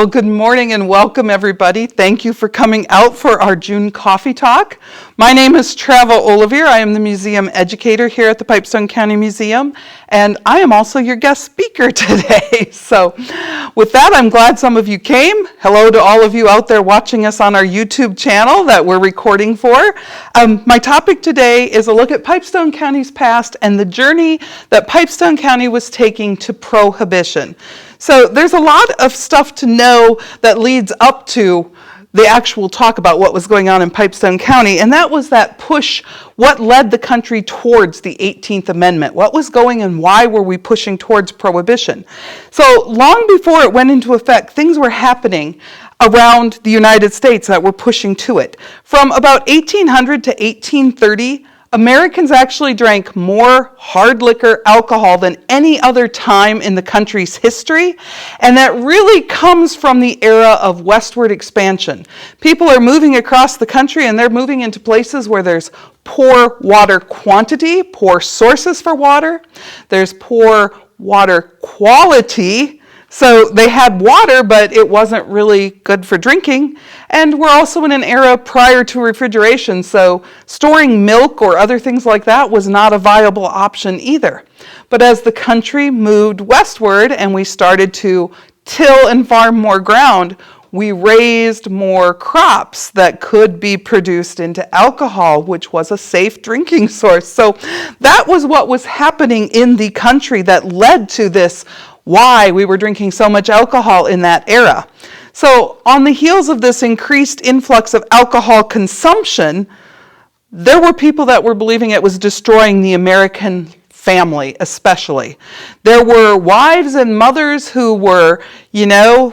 Well, good morning and welcome, everybody. Thank you for coming out for our June coffee talk. My name is Trava Olivier. I am the museum educator here at the Pipestone County Museum, and I am also your guest speaker today. So with that, I'm glad some of you came. Hello to all of you out there watching us on our YouTube channel that we're recording for. My topic today is a look at Pipestone County's past and the journey that Pipestone County was taking to Prohibition. So there's a lot of stuff to know that leads up to the actual talk about what was going on in Pipestone County, and that was that push, what led the country towards the 18th Amendment. What was going and why were we pushing towards Prohibition? So long before it went into effect, things were happening around the United States that were pushing to it. From about 1800 to 1830, Americans actually drank more hard liquor, alcohol than any other time in the country's history, and that really comes from the era of westward expansion. People are moving across the country and they're moving into places where there's poor water quantity, poor sources for water, there's poor water quality. So they had water, but it wasn't really good for drinking. And we're also in an era prior to refrigeration, so storing milk or other things like that was not a viable option either. But as the country moved westward and we started to till and farm more ground, we raised more crops that could be produced into alcohol, which was a safe drinking source. So that was what was happening in the country that led to this, why we were drinking so much alcohol in that era. So on the heels of this increased influx of alcohol consumption, there were people that were believing it was destroying the American family, especially. There were wives and mothers who were,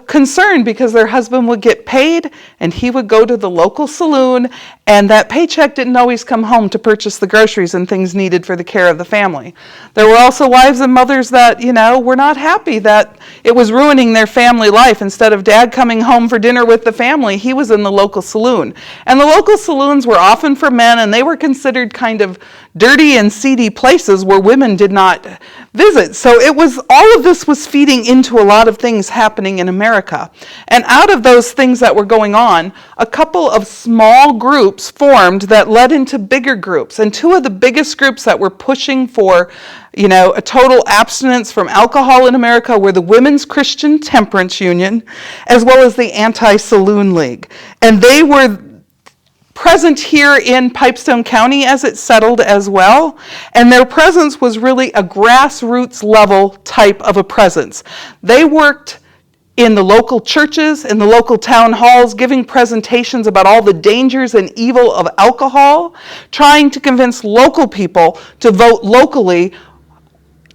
concerned because their husband would get paid and he would go to the local saloon, and that paycheck didn't always come home to purchase the groceries and things needed for the care of the family. There were also wives and mothers that, were not happy that it was ruining their family life. Instead of dad coming home for dinner with the family, he was in the local saloon. And the local saloons were often for men, and they were considered kind of dirty and seedy places where women did not visit. So all of this was feeding into a lot of things happening in America. And out of those things that were going on, a couple of small groups formed that led into bigger groups. And two of the biggest groups that were pushing for, a total abstinence from alcohol in America were the Women's Christian Temperance Union, as well as the Anti-Saloon League. And they were present here in Pipestone County as it settled as well, and their presence was really a grassroots level type of a presence. They worked in the local churches, in the local town halls, giving presentations about all the dangers and evil of alcohol, trying to convince local people to vote locally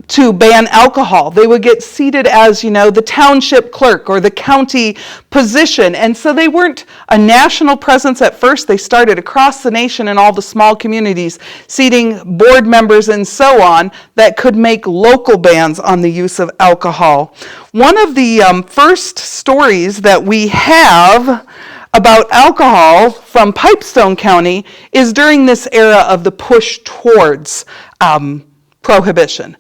to ban alcohol. They would get seated as, the township clerk or the county position. And so they weren't a national presence at first. They started across the nation in all the small communities, seating board members and so on that could make local bans on the use of alcohol. One of the first stories that we have about alcohol from Pipestone County is during this era of the push towards Prohibition.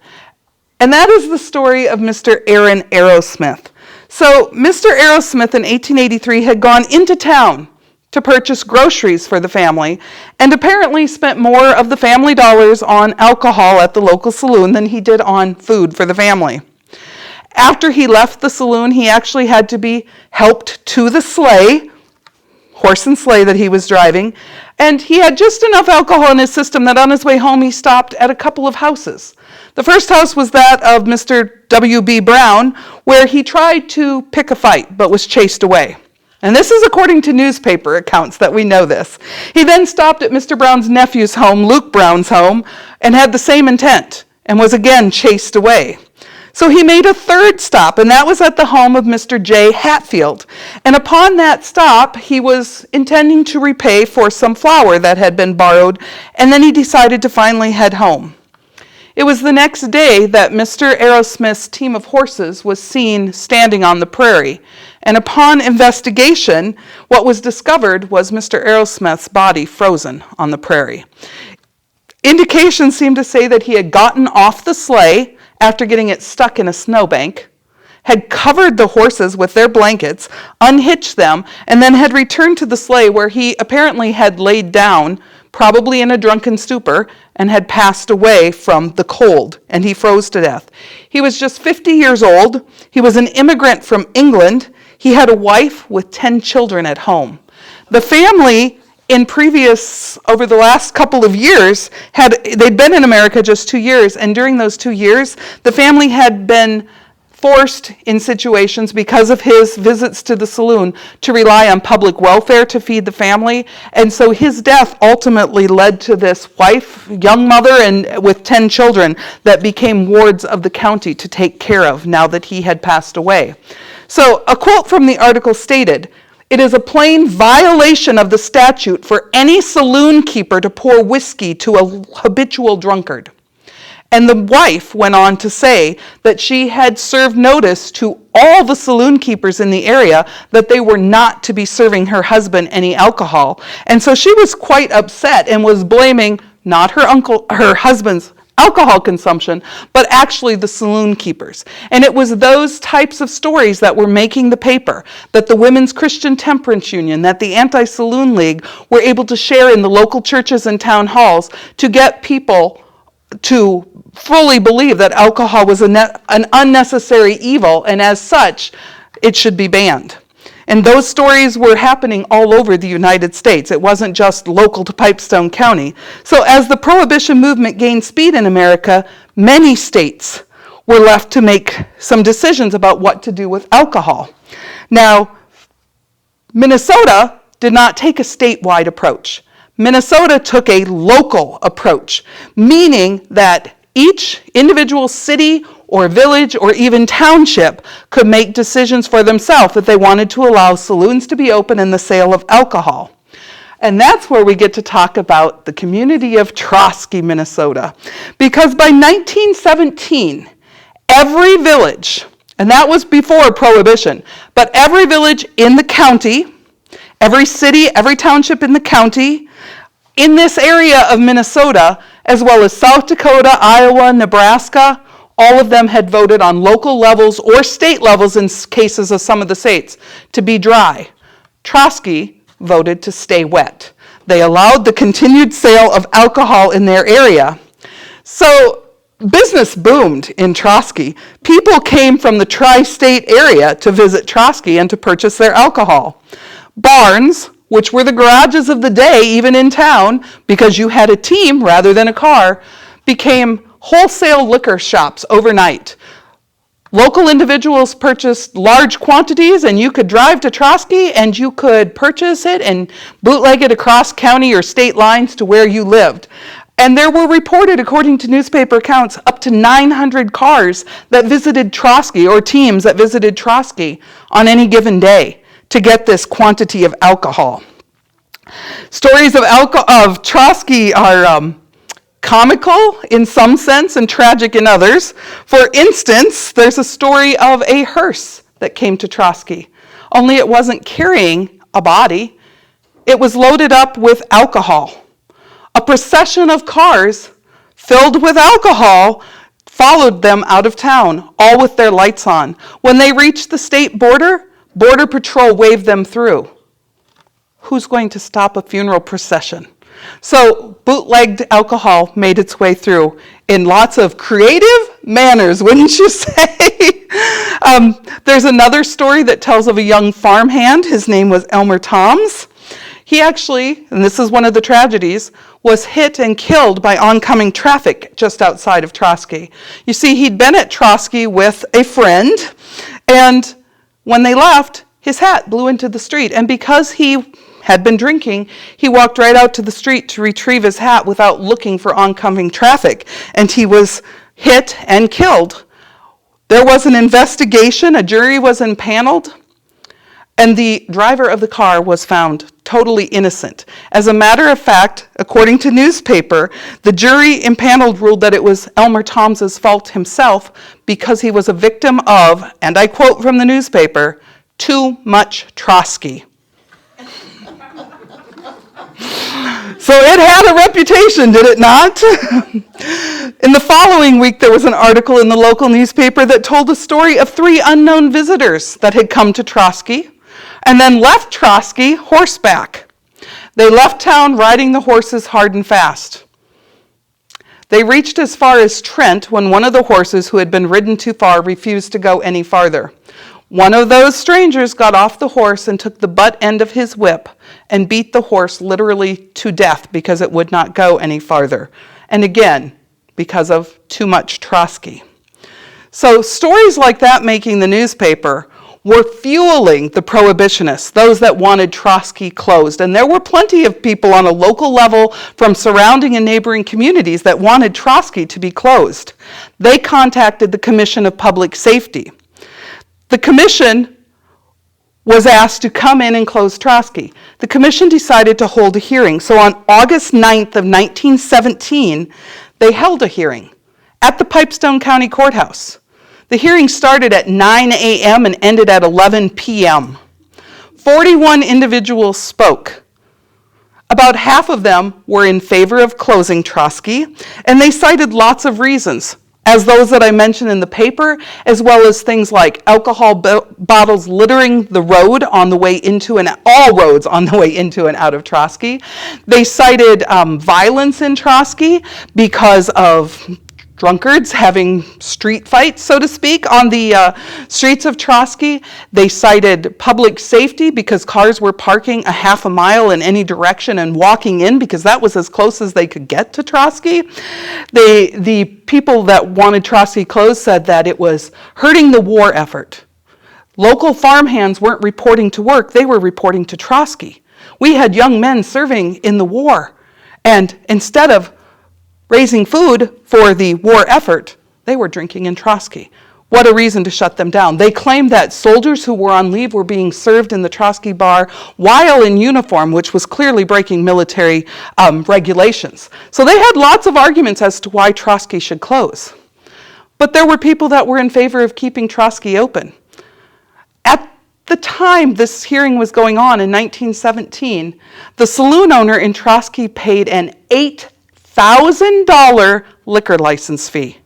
And that is the story of Mr. Aaron Arrowsmith. So Mr. Arrowsmith in 1883 had gone into town to purchase groceries for the family and apparently spent more of the family dollars on alcohol at the local saloon than he did on food for the family. After he left the saloon, he actually had to be helped to the sleigh, horse and sleigh that he was driving, and he had just enough alcohol in his system that on his way home he stopped at a couple of houses. The first house was that of Mr. W.B. Brown, where he tried to pick a fight but was chased away. And this is according to newspaper accounts that we know this. He then stopped at Mr. Brown's nephew's home, Luke Brown's home, and had the same intent and was again chased away. So he made a third stop, and that was at the home of Mr. J. Hatfield. And upon that stop, he was intending to repay for some flour that had been borrowed, and then he decided to finally head home. It was the next day that Mr. Arrowsmith's team of horses was seen standing on the prairie, and upon investigation, what was discovered was Mr. Arrowsmith's body frozen on the prairie. Indications seemed to say that he had gotten off the sleigh after getting it stuck in a snowbank, had covered the horses with their blankets, unhitched them, and then had returned to the sleigh where he apparently had laid down, probably in a drunken stupor, and had passed away from the cold, and he froze to death. He was just 50 years old. He was an immigrant from England. He had a wife with 10 children at home. The family over the last couple of years, they'd been in America just 2 years, and during those 2 years, the family had been forced in situations because of his visits to the saloon to rely on public welfare to feed the family. And so his death ultimately led to this wife, young mother, and with 10 children that became wards of the county to take care of now that he had passed away. So a quote from the article stated, "It is a plain violation of the statute for any saloon keeper to pour whiskey to a habitual drunkard." And the wife went on to say that she had served notice to all the saloon keepers in the area that they were not to be serving her husband any alcohol. And so she was quite upset and was blaming not her husband's alcohol consumption, but actually the saloon keepers. And it was those types of stories that were making the paper, that the Women's Christian Temperance Union, that the Anti-Saloon League were able to share in the local churches and town halls to get people to fully believe that alcohol was an unnecessary evil, and as such, it should be banned. And those stories were happening all over the United States. It wasn't just local to Pipestone County. So as the Prohibition movement gained speed in America, many states were left to make some decisions about what to do with alcohol. Now, Minnesota did not take a statewide approach. Minnesota took a local approach, meaning that each individual city or village or even township could make decisions for themselves if they wanted to allow saloons to be open and the sale of alcohol. And that's where we get to talk about the community of Trosky, Minnesota. Because by 1917, every village, and that was before Prohibition, but every village in the county, every city, every township in the county, in this area of Minnesota, as well as South Dakota, Iowa, Nebraska, all of them had voted on local levels or state levels in cases of some of the states to be dry. Trosky voted to stay wet. They allowed the continued sale of alcohol in their area. So business boomed in Trosky. People came from the tri-state area to visit Trosky and to purchase their alcohol. Barns, which were the garages of the day, even in town, because you had a team rather than a car, became wholesale liquor shops overnight. Local individuals purchased large quantities, and you could drive to Trosky and you could purchase it and bootleg it across county or state lines to where you lived. And there were reported, according to newspaper accounts, up to 900 cars that visited Trosky, or teams that visited Trosky on any given day to get this quantity of alcohol. Stories of Trosky are comical in some sense and tragic in others. For instance, there's a story of a hearse that came to Trosky, only it wasn't carrying a body. It was loaded up with alcohol. A procession of cars filled with alcohol followed them out of town, all with their lights on. When they reached the state border, Border Patrol waved them through. Who's going to stop a funeral procession? So bootlegged alcohol made its way through in lots of creative manners, wouldn't you say? There's another story that tells of a young farmhand. His name was Elmer Toms. He actually, and this is one of the tragedies, was hit and killed by oncoming traffic just outside of Trosky. You see, he'd been at Trosky with a friend, and when they left, his hat blew into the street. And because he had been drinking, he walked right out to the street to retrieve his hat without looking for oncoming traffic. And he was hit and killed. There was an investigation, a jury was impaneled, and the driver of the car was found totally innocent. As a matter of fact, according to newspaper, the jury impaneled ruled that it was Elmer Toms's fault himself because he was a victim of, and I quote from the newspaper, too much Trosky. So it had a reputation, did it not? In the following week, there was an article in the local newspaper that told the story of 3 unknown visitors that had come to Trosky and then left Trosky horseback. They left town riding the horses hard and fast. They reached as far as Trent when one of the horses who had been ridden too far refused to go any farther. One of those strangers got off the horse and took the butt end of his whip and beat the horse literally to death because it would not go any farther. And again, because of too much Trosky. So stories like that making the newspaper were fueling the prohibitionists, those that wanted Trosky closed. And there were plenty of people on a local level from surrounding and neighboring communities that wanted Trosky to be closed. They contacted the Commission of Public Safety. The commission was asked to come in and close Trosky. The commission decided to hold a hearing. So on August 9th of 1917, they held a hearing at the Pipestone County Courthouse. The hearing started at 9 a.m. and ended at 11 p.m. 41 individuals spoke. About half of them were in favor of closing Trosky, and they cited lots of reasons, as those that I mentioned in the paper, as well as things like alcohol bottles littering the road on the way into and all roads on the way into and out of Trosky. They cited violence in Trosky because of drunkards having street fights, so to speak, on the streets of Trosky. They cited public safety because cars were parking a half a mile in any direction and walking in because that was as close as they could get to Trosky. The people that wanted Trosky closed said that it was hurting the war effort. Local farmhands weren't reporting to work, they were reporting to Trosky. We had young men serving in the war, and instead of raising food for the war effort, they were drinking in Trosky. What a reason to shut them down. They claimed that soldiers who were on leave were being served in the Trosky bar while in uniform, which was clearly breaking military regulations. So they had lots of arguments as to why Trosky should close. But there were people that were in favor of keeping Trosky open. At the time this hearing was going on in 1917, the saloon owner in Trosky paid an $8,000 liquor license fee.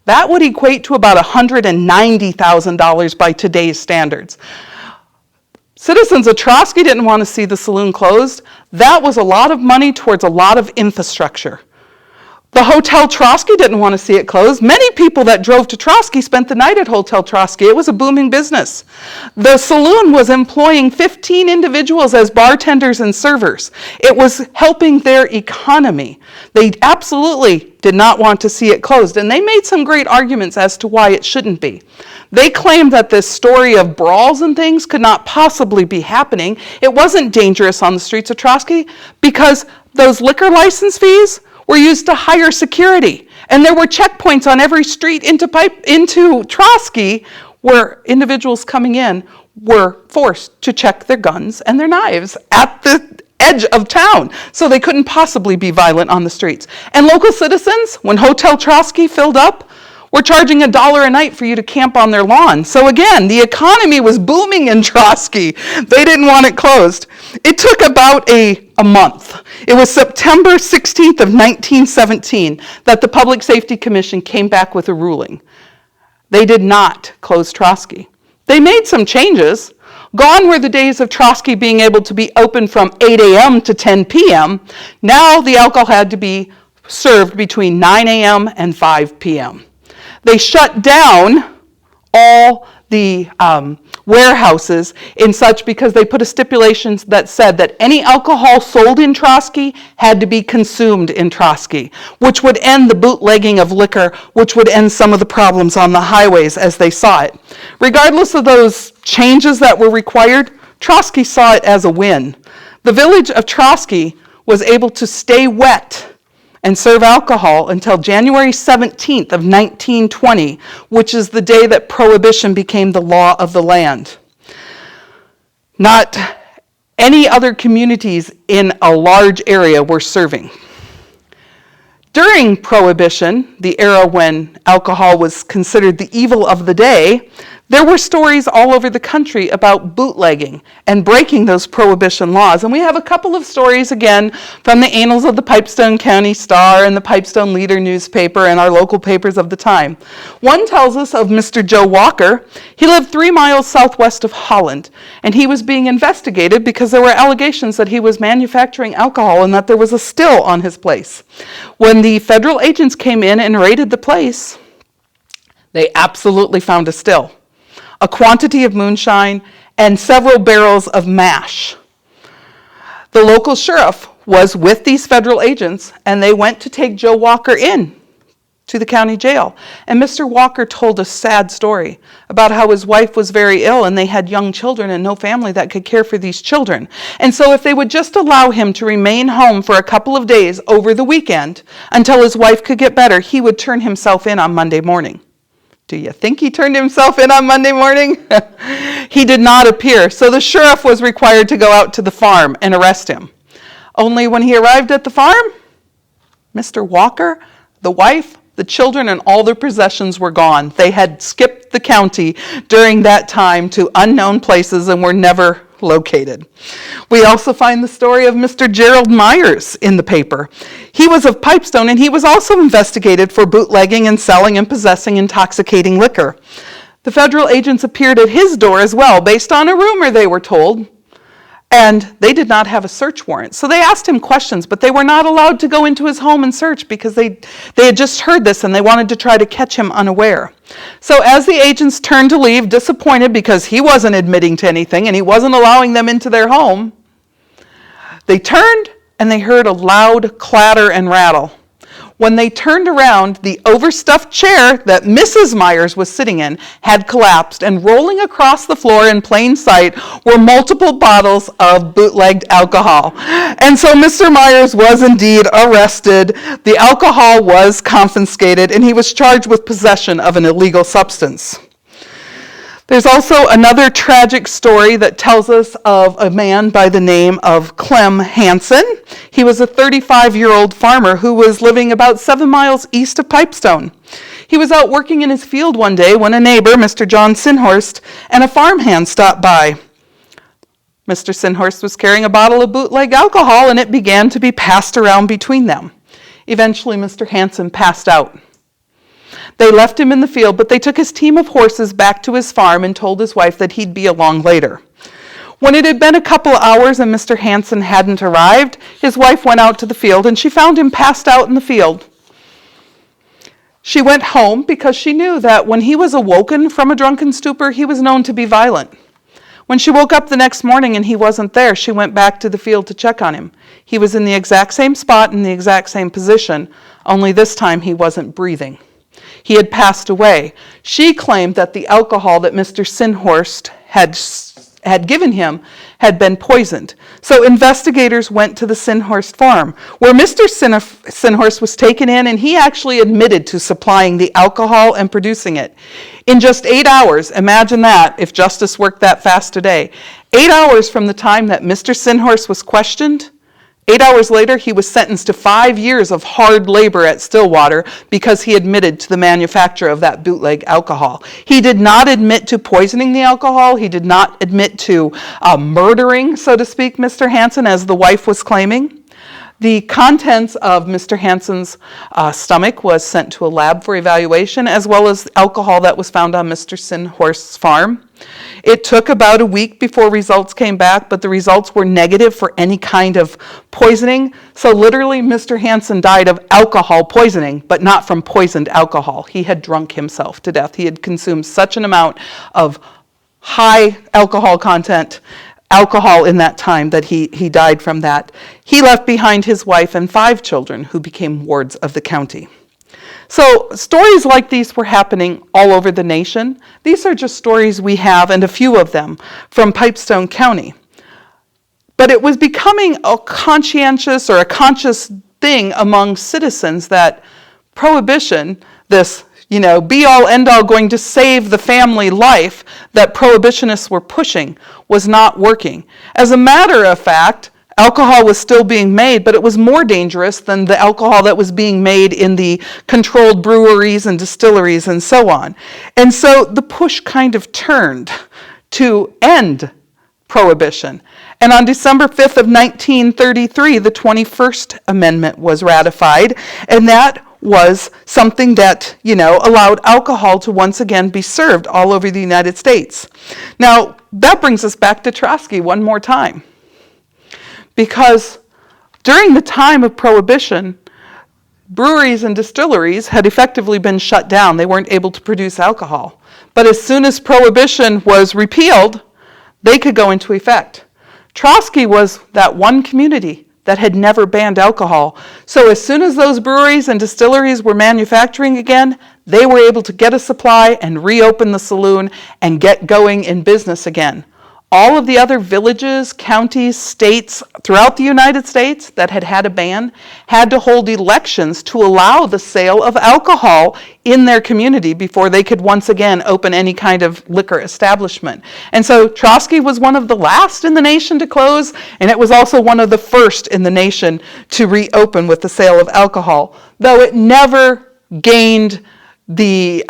That would equate to about $190,000 by today's standards. Citizens of Trosky didn't want to see the saloon closed. That was a lot of money towards a lot of infrastructure. The Hotel Trosky didn't want to see it closed. Many people that drove to Trosky spent the night at Hotel Trosky. It was a booming business. The saloon was employing 15 individuals as bartenders and servers. It was helping their economy. They absolutely did not want to see it closed, and they made some great arguments as to why it shouldn't be. They claimed that this story of brawls and things could not possibly be happening. It wasn't dangerous on the streets of Trosky because those liquor license fees were used to hire security. And there were checkpoints on every street into Trosky where individuals coming in were forced to check their guns and their knives at the edge of town. So they couldn't possibly be violent on the streets. And local citizens, when Hotel Trosky filled up, were charging $1 a night for you to camp on their lawn. So again, the economy was booming in Trosky. They didn't want it closed. It took about a month. It was September 16th of 1917 that the Public Safety Commission came back with a ruling. They did not close Trosky. They made some changes. Gone were the days of Trosky being able to be open from 8 a.m. to 10 p.m. Now the alcohol had to be served between 9 a.m. and 5 p.m. They shut down all the warehouses in such because they put a stipulation that said that any alcohol sold in Trosky had to be consumed in Trosky, which would end the bootlegging of liquor, which would end some of the problems on the highways as they saw it. Regardless of those changes that were required, Trosky saw it as a win. The village of Trosky was able to stay wet and serve alcohol until January 17th of 1920, which is the day that Prohibition became the law of the land. Not any other communities in a large area were serving. During Prohibition, the era when alcohol was considered the evil of the day, There were stories all over the country about bootlegging and breaking those prohibition laws. And we have a couple of stories, again, from the annals of the Pipestone County Star and the Pipestone Leader newspaper and our local papers of the time. One tells us of Mr. Joe Walker. He lived 3 miles southwest of Holland, and he was being investigated because there were allegations that he was manufacturing alcohol and that there was a still on his place. When the federal agents came in and raided the place, they absolutely found a still, a quantity of moonshine, and several barrels of mash. The local sheriff was with these federal agents, and they went to take Joe Walker in to the county jail. And Mr. Walker told a sad story about how his wife was very ill and they had young children and no family that could care for these children. And so if they would just allow him to remain home for a couple of days over the weekend until his wife could get better, he would turn himself in on Monday morning. Do you think he turned himself in on Monday morning? He did not appear, so the sheriff was required to go out to the farm and arrest him. Only when he arrived at the farm, Mr. Walker, the wife, the children, and all their possessions were gone. They had skipped the county during that time to unknown places and were never located. We also find the story of Mr. Gerald Myers in the paper. He was of Pipestone, and he was also investigated for bootlegging and selling and possessing intoxicating liquor. The federal agents appeared at his door as well, based on a rumor, they were told, and they did not have a search warrant. So they asked him questions, but they were not allowed to go into his home and search because they had just heard this and they wanted to try to catch him unaware. So as the agents turned to leave, disappointed because he wasn't admitting to anything and he wasn't allowing them into their home, they turned and they heard a loud clatter and rattle. When they turned around, the overstuffed chair that Mrs. Myers was sitting in had collapsed, and rolling across the floor in plain sight were multiple bottles of bootlegged alcohol. And so Mr. Myers was indeed arrested. The alcohol was confiscated, and he was charged with possession of an illegal substance. There's also another tragic story that tells us of a man by the name of Clem Hansen. He was a 35-year-old farmer who was living about 7 miles east of Pipestone. He was out working in his field one day when a neighbor, Mr. John Sinhorst, and a farmhand stopped by. Mr. Sinhorst was carrying a bottle of bootleg alcohol, and it began to be passed around between them. Eventually, Mr. Hansen passed out. They left him in the field, but they took his team of horses back to his farm and told his wife that he'd be along later. When it had been a couple of hours and Mr. Hansen hadn't arrived, his wife went out to the field and she found him passed out in the field. She went home because she knew that when he was awoken from a drunken stupor, he was known to be violent. When she woke up the next morning and he wasn't there, she went back to the field to check on him. He was in the exact same spot in the exact same position, only this time he wasn't breathing. He had passed away. She claimed that the alcohol that Mr. Sinhorst had given him had been poisoned. So investigators went to the Sinhorst farm, where Mr. Sinhorst was taken in, and he actually admitted to supplying the alcohol and producing it. In just 8 hours, imagine that, if justice worked that fast today, 8 hours from the time that Mr. Sinhorst was questioned, 8 hours later, he was sentenced to 5 years of hard labor at Stillwater because he admitted to the manufacture of that bootleg alcohol. He did not admit to poisoning the alcohol. He did not admit to murdering, so to speak, Mr. Hansen, as the wife was claiming. The contents of Mr. Hansen's stomach was sent to a lab for evaluation, as well as alcohol that was found on Mr. Sinhorst's farm. It took about a week before results came back, but the results were negative for any kind of poisoning. So literally, Mr. Hansen died of alcohol poisoning, but not from poisoned alcohol. He had drunk himself to death. He had consumed such an amount of high alcohol content alcohol in that time that he died from that. He left behind his wife and 5 children who became wards of the county. So stories like these were happening all over the nation. These are just stories we have, and a few of them, from Pipestone County. But it was becoming a conscientious or a conscious thing among citizens that prohibition, this be-all, end-all, going to save the family life that prohibitionists were pushing, was not working. As a matter of fact, alcohol was still being made, but it was more dangerous than the alcohol that was being made in the controlled breweries and distilleries and so on. And so the push kind of turned to end Prohibition. And on December 5th of 1933, the 21st Amendment was ratified, and that was something that, allowed alcohol to once again be served all over the United States. Now, that brings us back to Trosky one more time. Because during the time of Prohibition, breweries and distilleries had effectively been shut down. They weren't able to produce alcohol. But as soon as Prohibition was repealed, they could go into effect. Trosky was that one community that had never banned alcohol. So as soon as those breweries and distilleries were manufacturing again, they were able to get a supply and reopen the saloon and get going in business again. All of the other villages, counties, states throughout the United States that had a ban had to hold elections to allow the sale of alcohol in their community before they could once again open any kind of liquor establishment. And so Trosky was one of the last in the nation to close, and it was also one of the first in the nation to reopen with the sale of alcohol, though it never gained the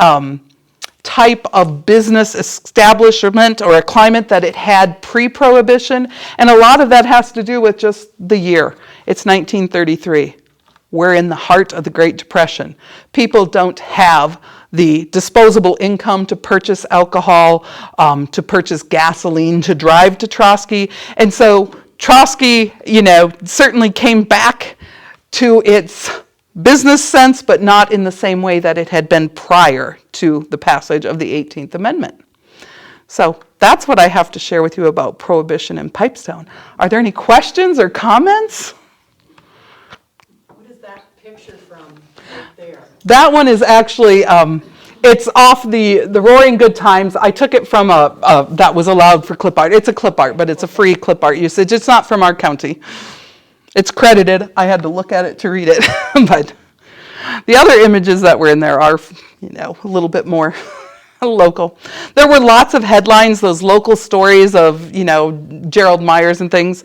type of business establishment or a climate that it had pre-Prohibition, and a lot of that has to do with just the year. It's 1933. We're in the heart of the Great Depression. People don't have the disposable income to purchase alcohol, to purchase gasoline, to drive to Trosky, and so Trosky, certainly came back to its business sense, but not in the same way that it had been prior to the passage of the 18th Amendment. So that's what I have to share with you about Prohibition in Pipestone. Are there any questions or comments? What is that picture from right there? That one is actually, it's off the Roaring Good Times. I took it from that was allowed for clip art. It's a clip art, but it's a free clip art usage. It's not from our county. It's credited. I had to look at it to read it. But the other images that were in there are, a little bit more local. There were lots of headlines, those local stories of, Gerald Myers and things.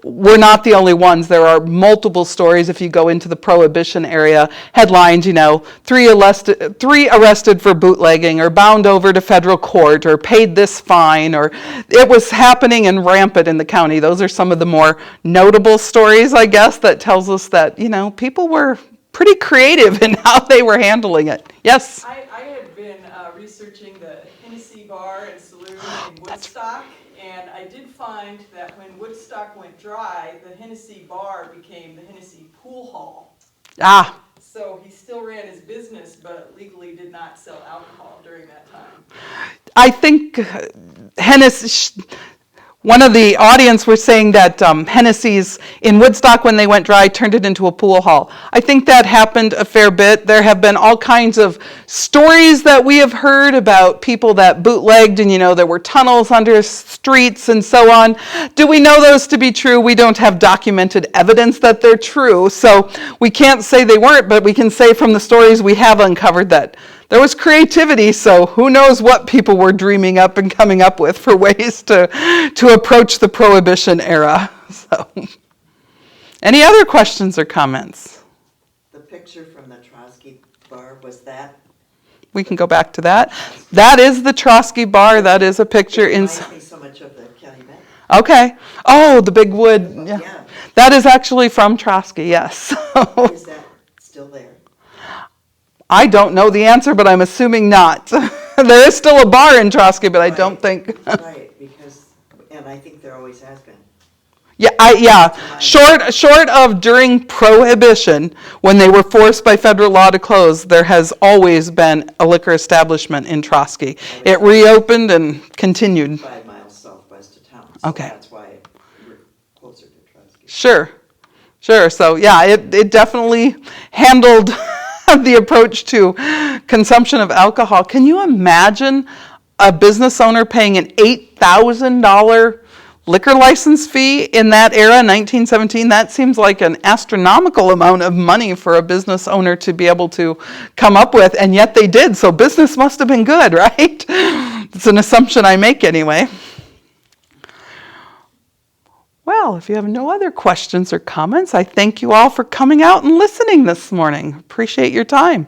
We're not the only ones. There are multiple stories if you go into the Prohibition area. Headlines, 3 arrested for bootlegging, or bound over to federal court, or paid this fine, or it was happening and rampant in the county. Those are some of the more notable stories, I guess, that tells us that, people were pretty creative in how they were handling it. Yes? I had been researching the Hennessy Bar and Saloon in Woodstock, and I did find that when Woodstock went dry, the Hennessy Bar became the Hennessy Pool Hall. Ah. So he still ran his business, but legally did not sell alcohol during that time. I think Hennessy... One of the audience were saying that Hennessy's in Woodstock, when they went dry, turned it into a pool hall. I think that happened a fair bit. There have been all kinds of stories that we have heard about people that bootlegged, and there were tunnels under streets and so on. Do we know those to be true? We don't have documented evidence that they're true, so we can't say they weren't, but we can say from the stories we have uncovered that there was creativity, so who knows what people were dreaming up and coming up with for ways to approach the Prohibition era. So, any other questions or comments? The picture from the Trosky bar, was that? We can go back to that. That is the Trosky bar. That is a picture It in... reminds me so much of the county Met. Okay. Oh, the big wood. Yeah. That is actually from Trosky, yes. Is that still there? I don't know the answer, but I'm assuming not. There is still a bar in Trosky, but I don't think... Right, and I think there always has been. Yeah. Short of during Prohibition, when they were forced by federal law to close, there has always been a liquor establishment in Trosky. It reopened and continued. 5 miles southwest of town. So Okay. That's why we're closer to Trosky. Sure. So yeah, it definitely handled the approach to consumption of alcohol. Can you imagine a business owner paying an $8,000 liquor license fee in that era, 1917? That seems like an astronomical amount of money for a business owner to be able to come up with, and yet they did, so business must have been good, right? It's an assumption I make anyway. Well, Well, if you have no other questions or comments, I thank you all for coming out and listening this morning. Appreciate your time.